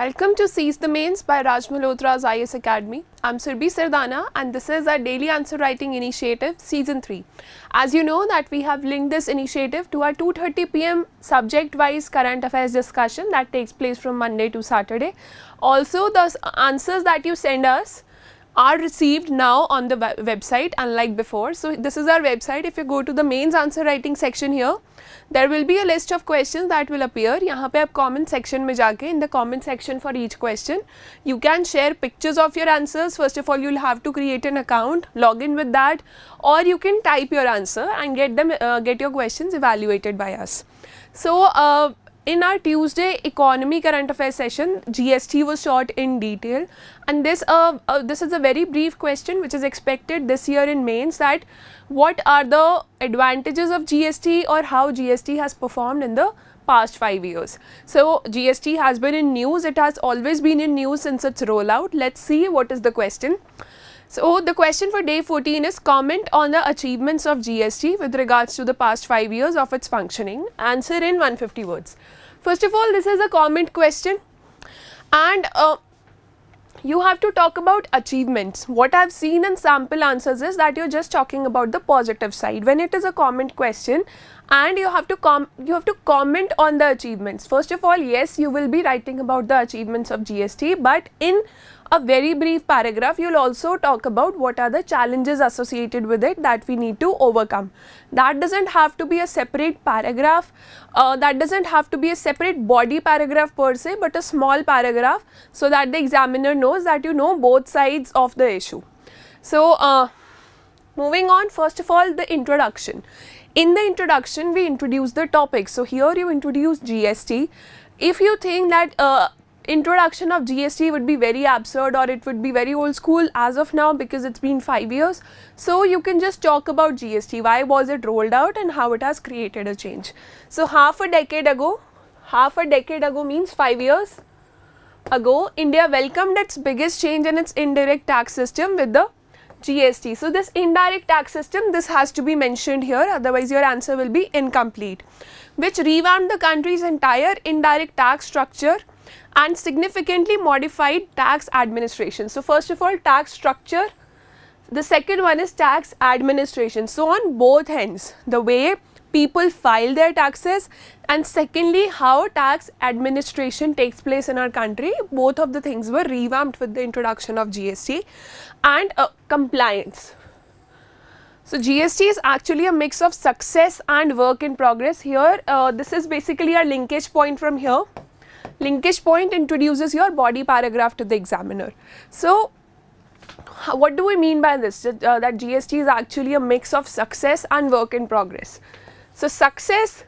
Welcome to Seize the Mains by Malhotra's IS Academy. I'm Surbhi Sardana and this is our Daily Answer Writing Initiative Season 3. As you know that we have linked this initiative to our 2:30 p.m. subject-wise current affairs discussion that takes place from Monday to Saturday. Also, the answers that you send us are received now on the website unlike before. So, this is our website. If you go to the mains answer writing section here, there will be a list of questions that will appear. यहाँ पे आप comment section में जाके in the comment section for each question, you can share pictures of your answers. First of all, you'll have to create an account, log in with that, or you can type your answer and get your questions evaluated by us. So, in our Tuesday economy current affairs session, GST was taught in detail, and this is a very brief question which is expected this year in mains, that what are the advantages of GST or how GST has performed in the past 5 years. So, GST has been in news, it has always been in news since its rollout. Let's see what is the question. So, the question for day 14 is comment on the achievements of GST with regards to the past 5 years of its functioning. Answer in 150 words. First of all, this is a comment question and you have to talk about achievements. What I have seen in sample answers is that you are just talking about the positive side when it is a comment question, and you have to comment on the achievements. First of all, yes, you will be writing about the achievements of GST, but in a very brief paragraph you will also talk about what are the challenges associated with it that we need to overcome. That doesn't have to be a separate paragraph, that doesn't have to be a separate body paragraph per se, but a small paragraph so that the examiner knows that you know both sides of the issue. So, moving on, first of all, the introduction. In the introduction we introduce the topic. So, here you introduce GST. If you think that introduction of GST would be very absurd or it would be very old school as of now because it's been 5 years, so you can just talk about GST, why was it rolled out and how it has created a change. So, half a decade ago means 5 years ago, India welcomed its biggest change in its indirect tax system with the GST. So, this indirect tax system, this has to be mentioned here, otherwise your answer will be incomplete, which revamped the country's entire indirect tax structure and significantly modified tax administration. So, first of all, tax structure, the second one is tax administration. So, on both ends, the way people file their taxes, and secondly how tax administration takes place in our country, both of the things were revamped with the introduction of GST. And compliance. So, GST is actually a mix of success and work in progress. Here, this is basically a linkage point from here. Linkage point introduces your body paragraph to the examiner. So, what do we mean by this? That GST is actually a mix of success and work in progress. So, success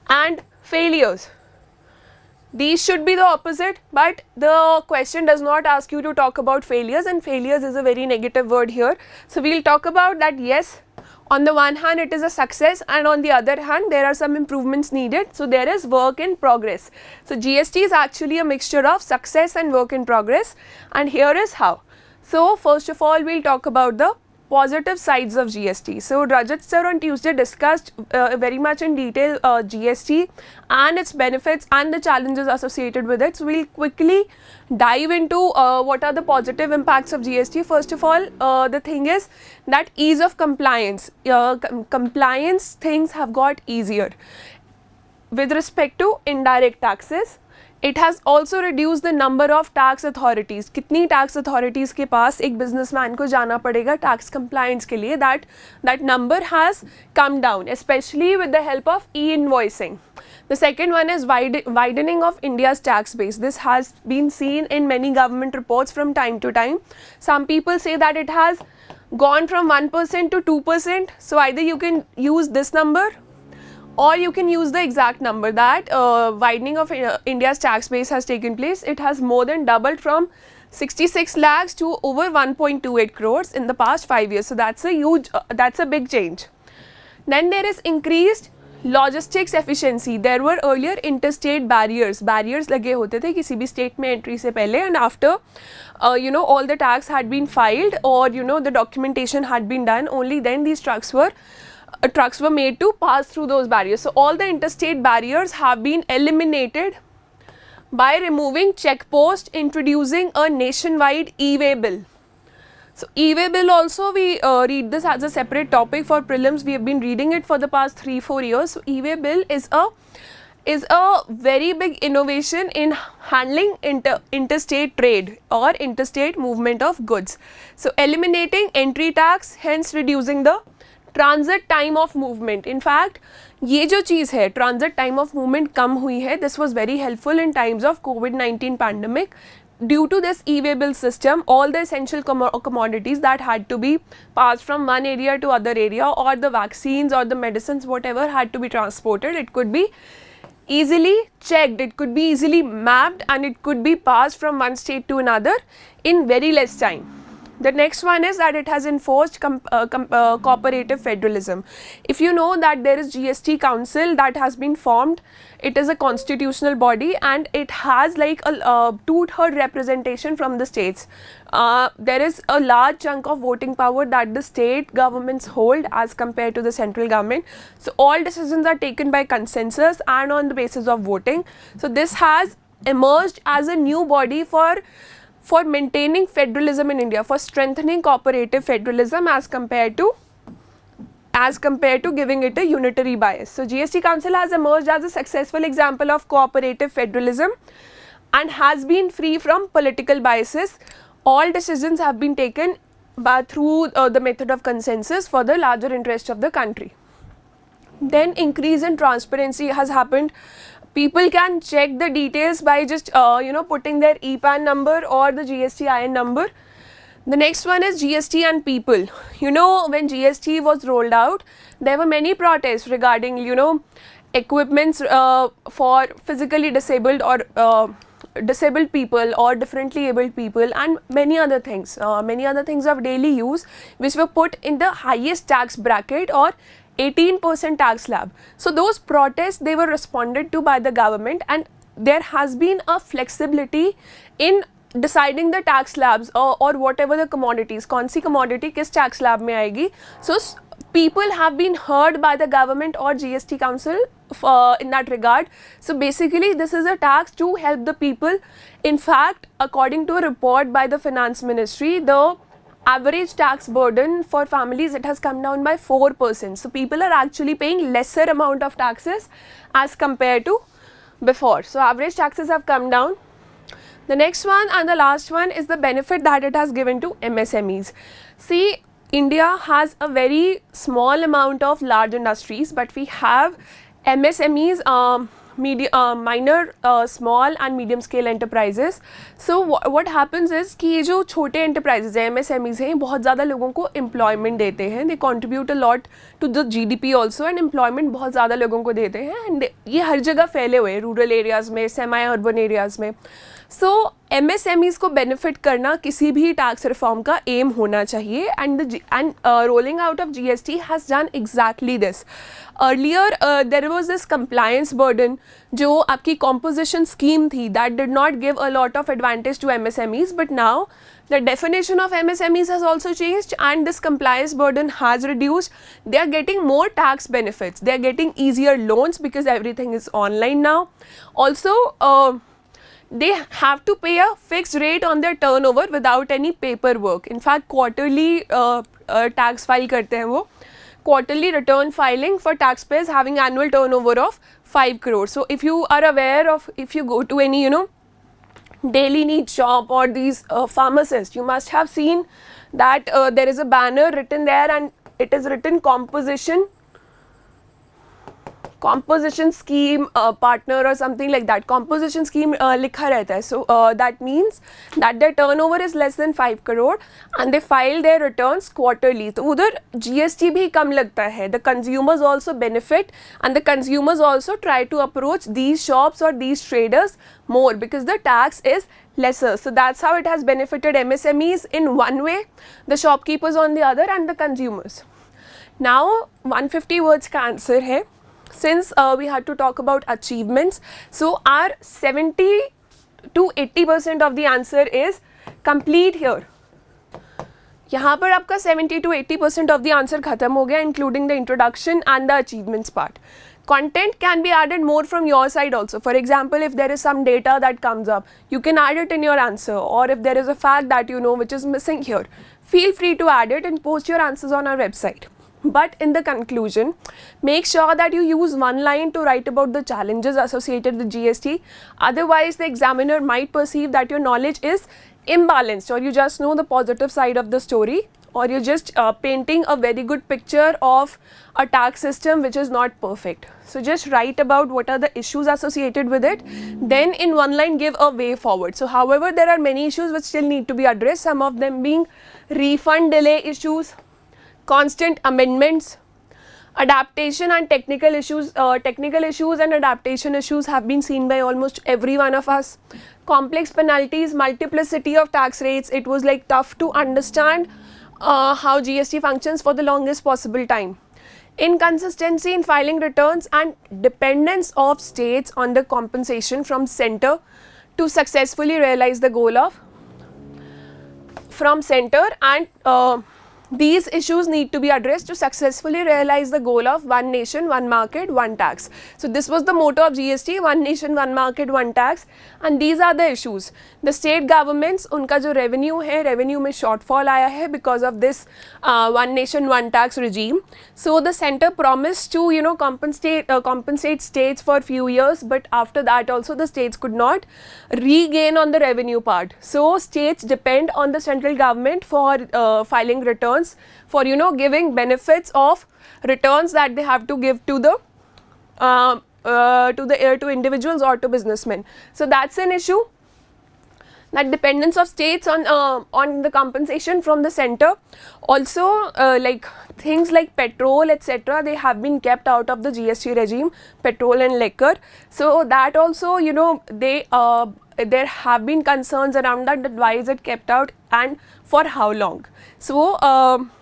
and failures, these should be the opposite, but the question does not ask you to talk about failures, and failures is a very negative word here. So, we will talk about that. Yes, on the one hand it is a success and on the other hand there are some improvements needed. So, there is work in progress. So, GST is actually a mixture of success and work in progress, and here is how. So, first of all we will talk about the positive sides of GST. So, Rajat sir on Tuesday discussed very much in detail GST and its benefits and the challenges associated with it. So, we will quickly dive into what are the positive impacts of GST. First of all, the thing is that ease of compliance. Compliance things have got easier. With respect to indirect taxes, it has also reduced the number of tax authorities. कितनी tax authorities के पास एक businessman को जाना पड़ेगा tax compliance के लिए, that number has come down, especially with the help of e-invoicing. The second one is widening of India's tax base. This has been seen in many government reports from time to time. Some people say that it has gone from 1% to 2%. So, either you can use this number or you can use the exact number that widening of India's tax base has taken place. It has more than doubled from 66 lakhs to over 1.28 crores in the past 5 years. So, that's a huge, that's a big change. Then there is increased logistics efficiency. There were earlier interstate barriers लगे होते थे किसी भी state में entry से पहले, and after you know all the tax had been filed or you know the documentation had been done, only then these trucks were made to pass through those barriers. So, all the interstate barriers have been eliminated by removing checkpost, introducing a nationwide e-way bill. So e-way bill also we read this as a separate topic for prelims. We have been reading it for the past 3-4 years. So e-way bill is a very big innovation in handling interstate trade or interstate movement of goods. So eliminating entry tax, hence reducing the transit time of movement. In fact, ये जो चीज़ है transit time of movement कम हुई है. This was very helpful in times of COVID-19 pandemic. Due to this e-way bill system, all the essential commodities that had to be passed from one area to other area, or the vaccines or the medicines, whatever had to be transported, it could be easily checked, it could be easily mapped, and it could be passed from one state to another in very less time. The next one is that it has enforced cooperative federalism. If you know that there is GST council that has been formed, it is a constitutional body and it has like a 2/3 representation from the states. There is a large chunk of voting power that the state governments hold as compared to the central government. So all decisions are taken by consensus and on the basis of voting. So this has emerged as a new body for maintaining federalism in India, for strengthening cooperative federalism as compared to giving it a unitary bias. So GST Council has emerged as a successful example of cooperative federalism and has been free from political biases. All decisions have been taken through the method of consensus for the larger interest of the country. Then increase in transparency has happened. People can check the details by just putting their EPAN number or the GST-IN number. The next one is GST and people. When GST was rolled out, there were many protests regarding equipments for physically disabled or disabled people or differently abled people, and many other things of daily use, which were put in the highest tax bracket or 18% tax slab. So those protests, they were responded to by the government, and there has been a flexibility in deciding the tax slabs or whatever the commodities, कौन सी commodity किस tax slab में आएगी. So people have been heard by the government or GST council in that regard. So basically this is a tax to help the people. In fact, according to a report by the finance ministry, the average tax burden for families, it has come down by 4%. So people are actually paying lesser amount of taxes as compared to before. So average taxes have come down. The next one and the last one is the benefit that it has given to MSMEs. See, India has a very small amount of large industries, but we have MSMEs, minor, small and medium scale enterprises. So what happens is कि ये जो छोटे enterprises हैं, MSMEs हैं, बहुत ज़्यादा लोगों को employment देते हैं. They contribute a lot to the GDP also, and employment बहुत ज़्यादा लोगों को देते हैं. And ये हर जगह फैले हुए हैं, rural areas में, semi-urban areas में. So MSMEs को benefit करना किसी भी tax reform का aim होना चाहिए, and rolling out of GST has done exactly this. Earlier there was this compliance burden जो आपकी composition scheme थी, that did not give a lot of advantage to MSMEs, but now the definition of MSMEs has also changed and this compliance burden has reduced. They are getting more tax benefits, they are getting easier loans because everything is online now. Also they have to pay a fixed rate on their turnover without any paperwork. In fact, quarterly tax file करते हैं वो, quarterly return filing for taxpayers having annual turnover of 5 crores. So if you are aware of, if you go to any daily needs shop or these pharmacists, you must have seen that there is a banner written there and it is written composition scheme partner or something like that. Composition scheme लिखा रहता है. So that means that their turnover is less than 5 crore and they file their returns quarterly. तो उधर GST भी कम लगता है. The consumers also benefit and the consumers also try to approach these shops or these traders more because the tax is lesser. So that's how it has benefited MSMEs in one way, the shopkeepers on the other, and the consumers. Now 150 words का answer है. Since we had to talk about achievements, so our 70 to 80% of the answer is complete here. यहाँ पर आपका 70 to 80% of the answer खत्म हो गया, including the introduction and the achievements part. Content can be added more from your side also. For example, if there is some data that comes up, you can add it in your answer, or if there is a fact that you know which is missing here, feel free to add it and post your answers on our website. But in the conclusion, make sure that you use one line to write about the challenges associated with GST. Otherwise, the examiner might perceive that your knowledge is imbalanced, or you just know the positive side of the story, or you're just painting a very good picture of a tax system which is not perfect. So just write about what are the issues associated with it, then in one line give a way forward. So however, there are many issues which still need to be addressed, some of them being refund delay issues, constant amendments, adaptation and technical issues. Technical issues and adaptation issues have been seen by almost every one of us. Complex penalties, multiplicity of tax rates, it was like tough to understand how GST functions for the longest possible time. Inconsistency in filing returns and dependence of states on the compensation from center to successfully realize the goal of from center, and these issues need to be addressed to successfully realize the goal of one nation, one market, one tax. So this was the motto of GST, one nation, one market, one tax, and these are the issues. The state governments, उनका जो revenue है, revenue में shortfall आया है because of this one nation, one tax regime. So the center promised to compensate states for few years, but after that also the states could not regain on the revenue part. So states depend on the central government for filing returns, for giving benefits of returns that they have to give to the to individuals or to businessmen. So that's an issue, that dependence of states on the compensation from the center. Also like things like petrol etc., they have been kept out of the GST regime, petrol and liquor. So that also there have been concerns around that why is it kept out and for how long. So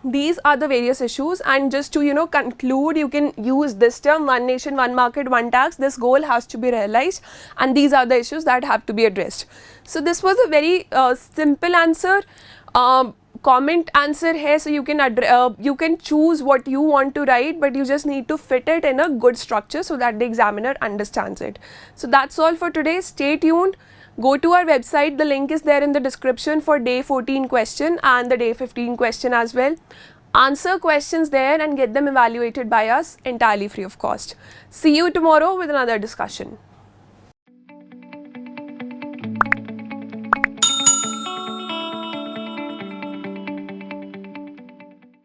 these are the various issues, and just to conclude, you can use this term, one nation, one market, one tax. This goal has to be realized, and these are the issues that have to be addressed. So this was a very simple answer, comment answer hai, so you can choose what you want to write, but you just need to fit it in a good structure so that the examiner understands it. So that's all for today. Stay tuned. Go to our website, the link is there in the description for day 14 question and the day 15 question as well. Answer questions there and get them evaluated by us entirely free of cost. See you tomorrow with another discussion.